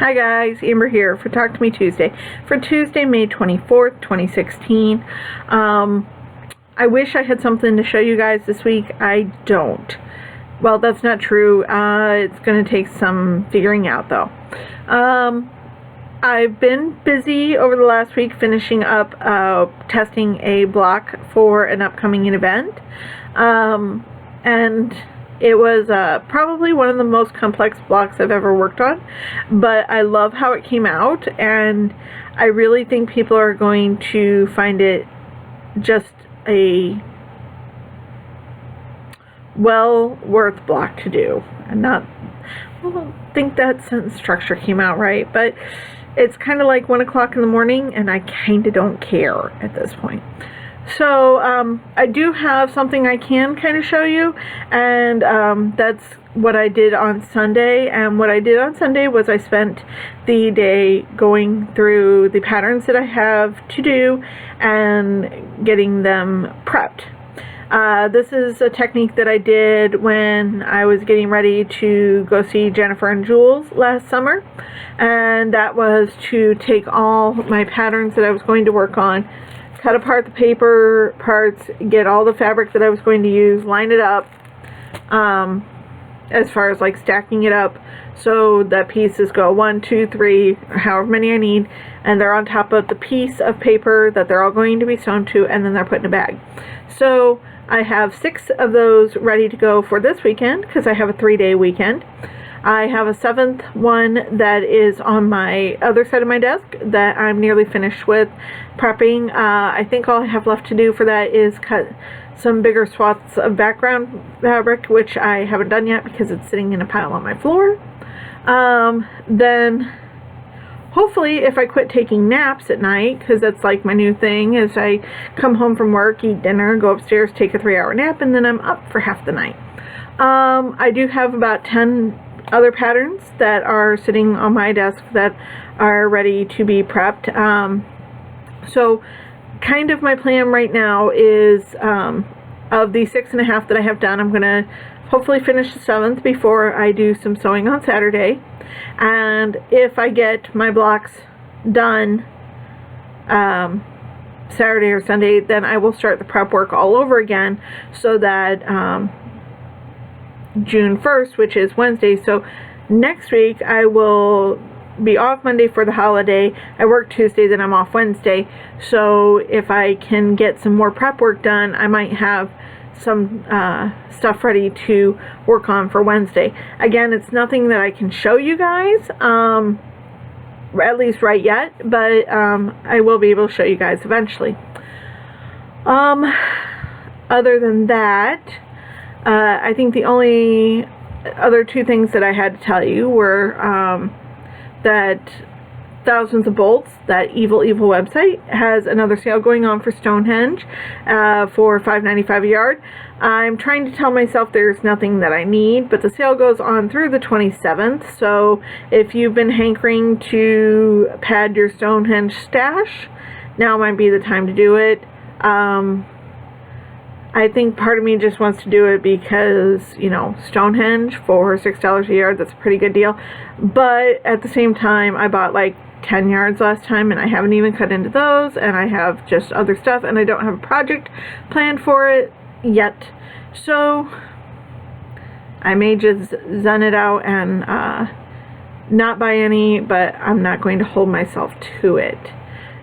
Hi guys, Amber here for Talk to Me Tuesday for Tuesday, May 24th, 2016. I wish I had something to show you guys this week. I don't. Well, that's not true. It's going to take some figuring out though. I've been busy over the last week finishing up testing a block for an upcoming event. And it was probably one of the most complex blocks I've ever worked on, but I love how it came out, and I really think people are going to find it just a well worth block to do. I don't think that sentence structure came out right, but it's kind of like 1 o'clock in the morning, and I kind of don't care at this point. So I do have something I can kind of show you, and that's what I did on Sunday. And what I did on Sunday was I spent the day going through the patterns that I have to do and getting them prepped. This is a technique that I did when I was getting ready to go see Jennifer and Jules last summer, and that was to take all my patterns that I was going to work on, cut apart the paper parts, get all the fabric that I was going to use, line it up, as far as like stacking it up so the pieces go 1, 2, 3, or however many I need, and they're on top of the piece of paper that they're all going to be sewn to, and then they're put in a bag. So I have 6 of those ready to go for this weekend because I have a 3-day weekend. I have a 7th one that is on my other side of my desk that I'm nearly finished with prepping. I think all I have left to do for that is cut some bigger swaths of background fabric, which I haven't done yet because it's sitting in a pile on my floor. Then hopefully, if I quit taking naps at night, because that's like my new thing, is I come home from work, eat dinner, go upstairs, take a 3-hour nap, and then I'm up for half the night. I do have about 10 other patterns that are sitting on my desk that are ready to be prepped. So kind of my plan right now is of the 6.5 that I have done, I'm going to hopefully finish the 7th before I do some sewing on Saturday. And if I get my blocks done Saturday or Sunday, then I will start the prep work all over again so that June 1st, which is Wednesday, so next week I will be off Monday for the holiday. I work Tuesday, then I'm off Wednesday. So if I can get some more prep work done, I might have some stuff ready to work on for Wednesday. Again, it's nothing that I can show you guys, at least right yet, but I will be able to show you guys eventually. Other than that, I think the only other 2 things that I had to tell you were that Thousands of Bolts, that evil website, has another sale going on for Stonehenge for $5.95 a yard. I'm trying to tell myself there's nothing that I need, but the sale goes on through the 27th, so if you've been hankering to pad your Stonehenge stash, now might be the time to do it. I think part of me just wants to do it because, you know, Stonehenge for $6 a yard, that's a pretty good deal. But at the same time, I bought like 10 yards last time, and I haven't even cut into those, and I have just other stuff, and I don't have a project planned for it yet. So I may just zen it out and not buy any, but I'm not going to hold myself to it.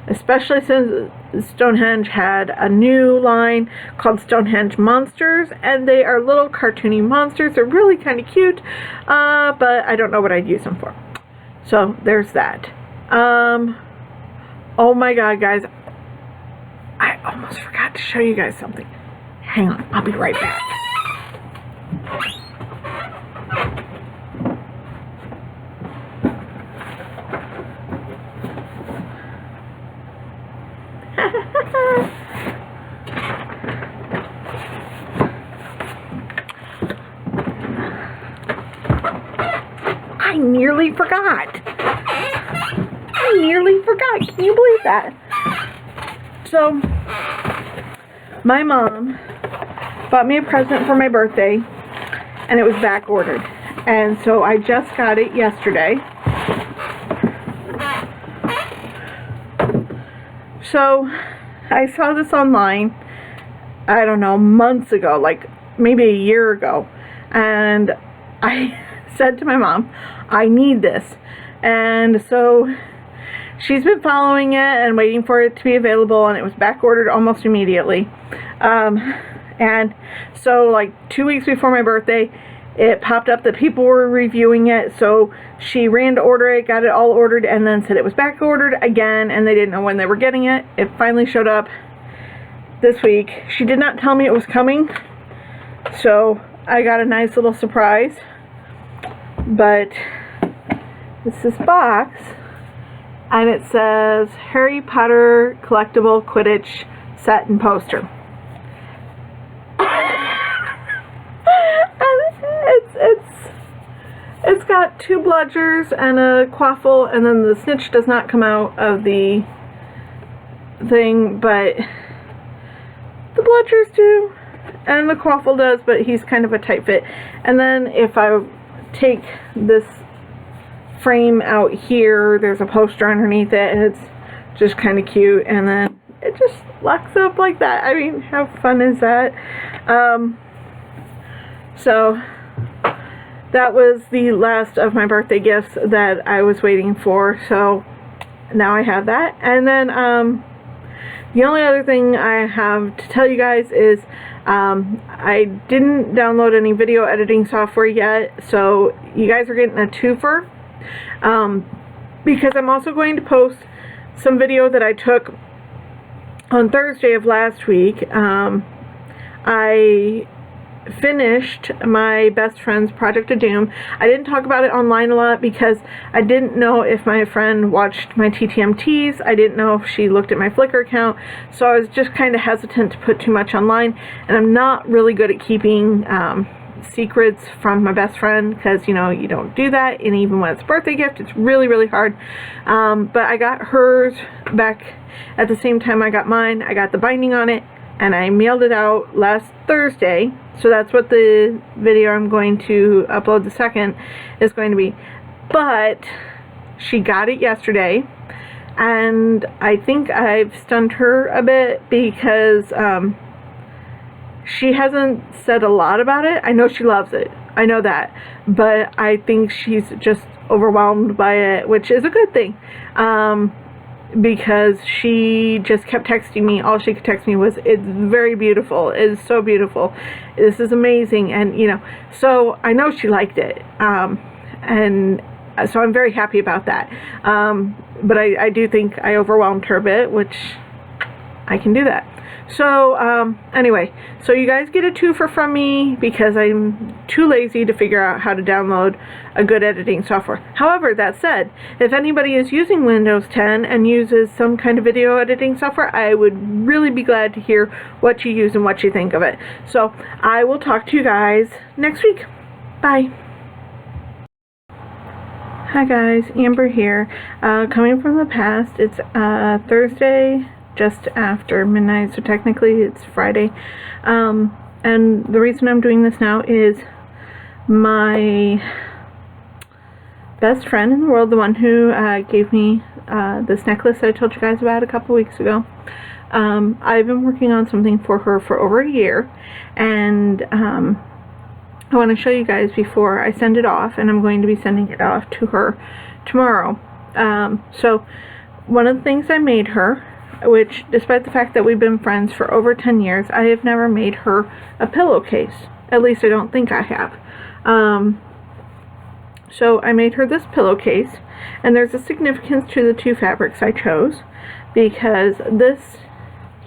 Especially since Stonehenge had a new line called Stonehenge Monsters, and they are little cartoony monsters. They're really kind of cute, but I don't know what I'd use them for. So there's that. Oh my god, guys, I almost forgot to show you guys something. Hang on, I'll be right back. I nearly forgot. Can you believe that? So, my mom bought me a present for my birthday, and it was back ordered. And so I just got it yesterday. So I saw this online, I don't know, months ago, like maybe a year ago, and I said to my mom, I need this. And so she's been following it and waiting for it to be available, and it was back ordered almost immediately. And so like 2 weeks before my birthday, it popped up that people were reviewing it, so she ran to order it, got it all ordered, and then said it was back ordered again, and they didn't know when they were getting it. It finally showed up this week. She did not tell me it was coming, so I got a nice little surprise. But it's this box, and it says Harry Potter collectible Quidditch set and poster. It's got 2 bludgers and a quaffle, and then the snitch does not come out of the thing, but the bludgers do, and the quaffle does, but he's kind of a tight fit. And then if I take this frame out here, there's a poster underneath it, and it's just kind of cute, and then it just locks up like that. I mean, how fun is that? So that was the last of my birthday gifts that I was waiting for, so now I have that. And then the only other thing I have to tell you guys is I didn't download any video editing software yet, so you guys are getting a twofer, because I'm also going to post some video that I took on Thursday of last week. I finished my best friend's Project of Doom. I didn't talk about it online a lot because I didn't know if my friend watched my TTMTs. I didn't know if she looked at my Flickr account, so I was just kind of hesitant to put too much online, and I'm not really good at keeping secrets from my best friend, because you know, you don't do that, and even when it's a birthday gift, it's really, really hard. But I got hers back at the same time I got mine. I got the binding on it, and I mailed it out last Thursday, so that's what the video I'm going to upload the second is going to be. But she got it yesterday, and I think I've stunned her a bit because she hasn't said a lot about it. I know she loves it, I know that, but I think she's just overwhelmed by it, which is a good thing. Because she just kept texting me. All she could text me was, it's very beautiful, it's so beautiful, this is amazing, and you know, so I know she liked it, and so I'm very happy about that. But I do think I overwhelmed her a bit, which I can do that. So anyway, so you guys get a twofer from me because I'm too lazy to figure out how to download a good editing software. However, that said, if anybody is using Windows 10 and uses some kind of video editing software, I would really be glad to hear what you use and what you think of it. So I will talk to you guys next week. Bye. Hi guys, Amber here. Coming from the past, it's Thursday, just after midnight, so technically it's Friday. And the reason I'm doing this now is my best friend in the world, the one who gave me this necklace that I told you guys about a couple weeks ago. I've been working on something for her for over a year, and I want to show you guys before I send it off, and I'm going to be sending it off to her tomorrow. So one of the things I made her, which despite the fact that we've been friends for over 10 years, I have never made her a pillowcase. At least I don't think I have. So I made her this pillowcase, and there's a significance to the 2 fabrics I chose, because this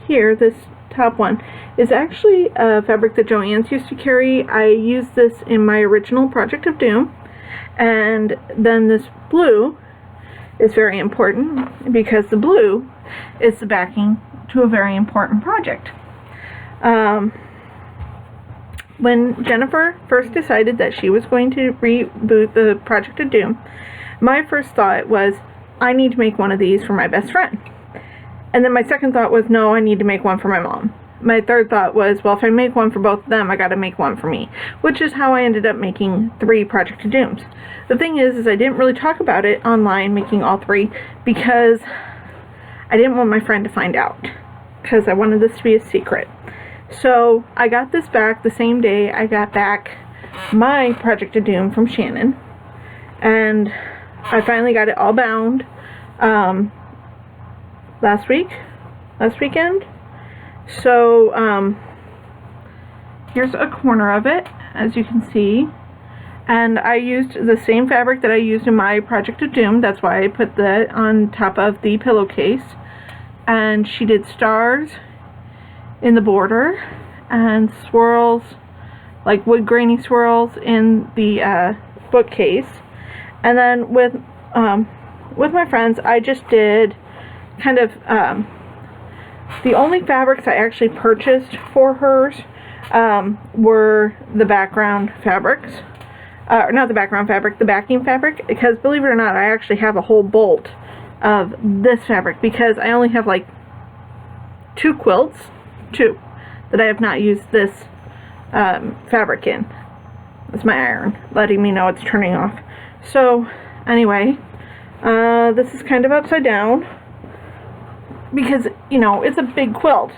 here, this top one, is actually a fabric that Joann's used to carry. I used this in my original Project of Doom, and then this blue is very important because the blue is the backing to a very important project. When Jennifer first decided that she was going to reboot the Project of Doom, my first thought was, I need to make one of these for my best friend. And then my second thought was, no, I need to make one for my mom. My third thought was, well, if I make one for both of them, I gotta make one for me, which is how I ended up making 3 Project of Dooms. The thing is I didn't really talk about it online, making all 3, because I didn't want my friend to find out because I wanted this to be a secret. So I got this back the same day I got back my Project of Doom from Shannon, and I finally got it all bound last weekend. So here's a corner of it, as you can see, and I used the same fabric that I used in my Project of Doom. That's why I put that on top of the pillowcase. And she did stars in the border and swirls, like wood grainy swirls, in the bookcase. And then with my friends, I just did kind of the only fabrics I actually purchased for hers were the background fabrics. Not the background fabric, the backing fabric, because believe it or not, I actually have a whole bolt of this fabric because I only have like two quilts that I have not used this fabric in. That's my iron letting me know it's turning off. So anyway, this is kind of upside down because, you know, it's a big quilt.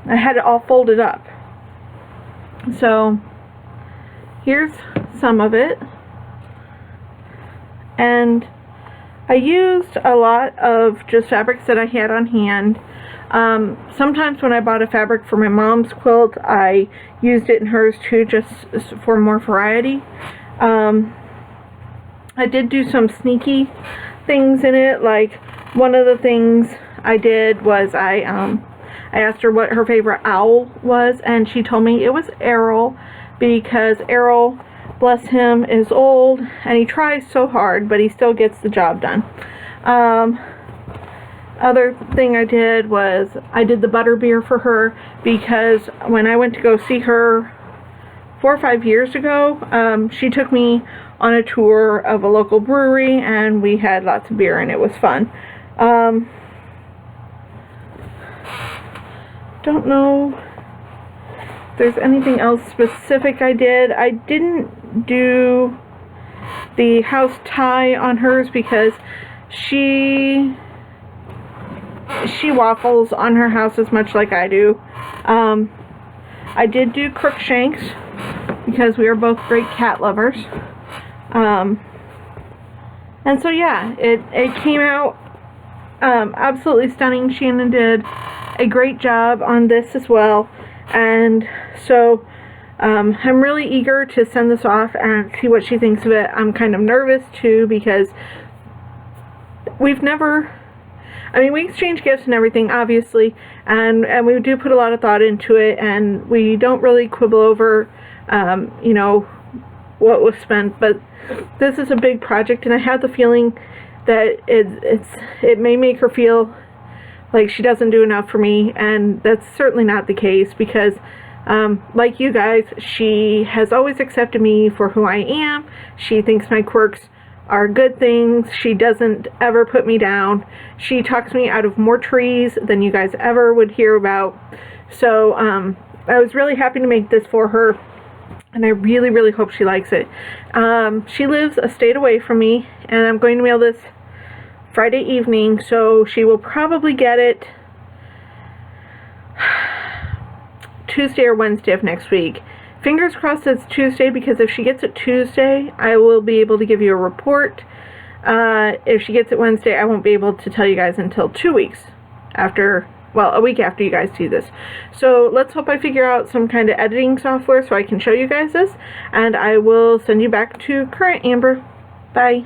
I had it all folded up. So here's some of it, and I used a lot of just fabrics that I had on hand. Sometimes when I bought a fabric for my mom's quilt, I used it in hers too, just for more variety. I did do some sneaky things in it. Like, one of the things I did was I asked her what her favorite owl was, and she told me it was Errol, because Errol, bless him, is old and he tries so hard, but he still gets the job done. Other thing I did was I did the butterbeer for her, because when I went to go see her 4 or 5 years ago, she took me on a tour of a local brewery and we had lots of beer and it was fun. Don't know if there's anything else specific I did. I didn't do the house tie on hers because she waffles on her houses much like I do. I did do Crookshanks because we are both great cat lovers. And so yeah, it came out absolutely stunning. Shannon did a great job on this as well, and so I'm really eager to send this off and see what she thinks of it. I'm kind of nervous too because we've never, I mean, we exchange gifts and everything, obviously, and we do put a lot of thought into it, and we don't really quibble over, you know, what was spent, but this is a big project, and I have the feeling that it may make her feel like she doesn't do enough for me, and that's certainly not the case, because like you guys, she has always accepted me for who I am. She thinks my quirks are good things. She doesn't ever put me down. She talks me out of more trees than you guys ever would hear about. So I was really happy to make this for her, and I really, really hope she likes it. She lives a state away from me, and I'm going to mail this Friday evening, so she will probably get it Tuesday or Wednesday of next week. Fingers crossed it's Tuesday, because if she gets it Tuesday, I will be able to give you a report. If she gets it Wednesday, I won't be able to tell you guys until 2 weeks after, well, a week after you guys see this. So let's hope I figure out some kind of editing software so I can show you guys this, and I will send you back to current Amber. Bye.